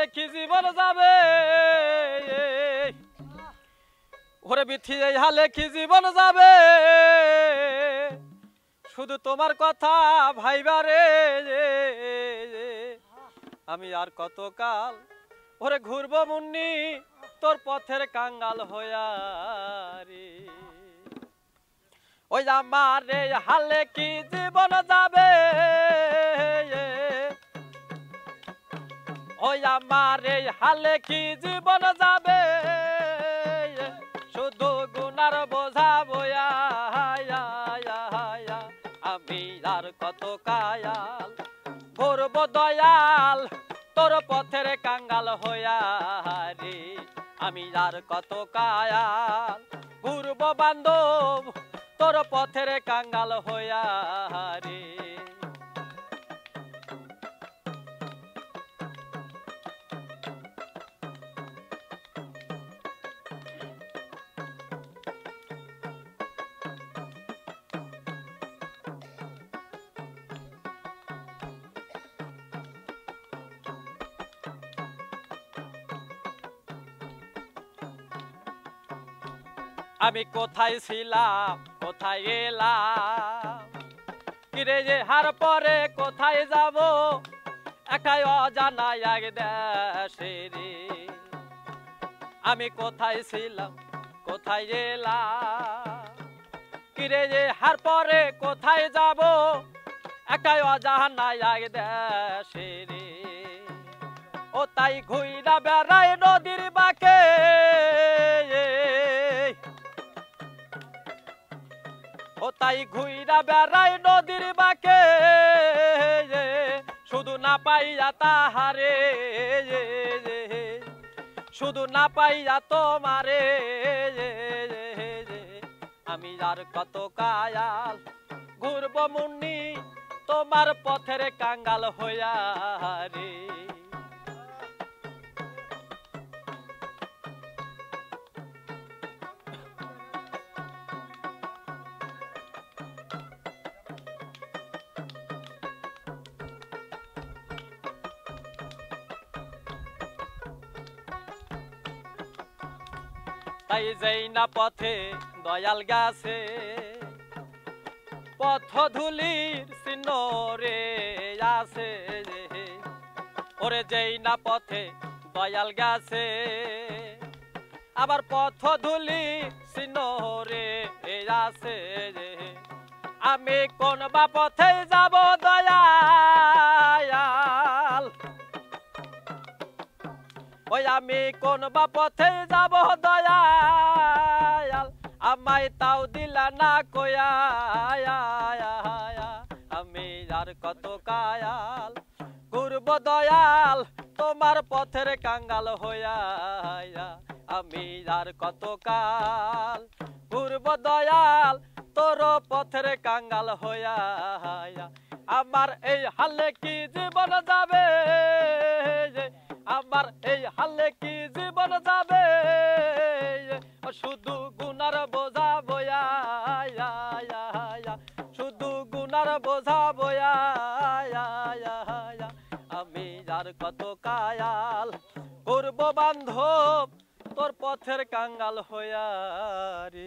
হালে কি জীবন যাবে ওরে বিথি এই হালে কি জীবন যাবে শুধু তোমার কথা ভাইবারে আমি আর কতকাল ওরে ঘুরবো মুন্নি তোর পথের কাঙ্গাল হইয়া রে ওই আমার রে হালে কি জীবন যাবে ওই আমার রে হালে কি জীবন যাবে শুধু গুনার বোঝা বয়া আমি আর কত কায়াল ঘুরব দয়াল তোর পথের কাঙ্গাল হইয়া রে আমি আর কত কায়াল ঘুরব বান্ধব তোর পথের কাঙ্গাল হইয়া রে আমি কোথায় ছিলাম কোথায় এলাম কিরে যে হার পরে কোথায় যাব একাই অজানা এক দেশে রে আমি কোথায় ছিলাম কোথায় এলাম কিরে যে হার পরে কোথায় যাব একাই অজানা এক দেশে রে ও তাই ঘুইরা বেড়ায় নদীর বাঁকে ও তাই ঘুইরা বেড়াই নদীর বাঁকে শুধু না পাইয়া তাহারে শুধু না পাইয়া তোমারে আমি আর কত কায়াল ঘুরব মুন্নি তোমার পথের কাঙ্গাল হইয়া রে তাই যেই না পথে দয়াল গাছে পথ ধুলির চিহ্ন রে আছে ওরে যেই না পথে দয়াল গাছে আবার পথ ধুলি চিহ্ন রে আছে আমি কোন বা পথে যাব দয়াল ওই আমি কোন বা পথে যাব দয়াল আমায় তাও দিলা না কয়া আমি আর কত কায়াল ঘুরব দয়াল তোমার পথের কাঙ্গাল হইয়া আমি আর কত কাল ঘুরব দয়াল তোর পথের কাঙ্গাল হইয়া আমার এই হালে কি জীবন যাবে আমার এই হালে কি জীবন যাবে শুধু গুনার বোঝা বয়া শুধু গুনার বোঝা বয়া আমি আর কত কায়াল করব বান্ধব তোর পথের কাঙ্গাল হইয়া রে।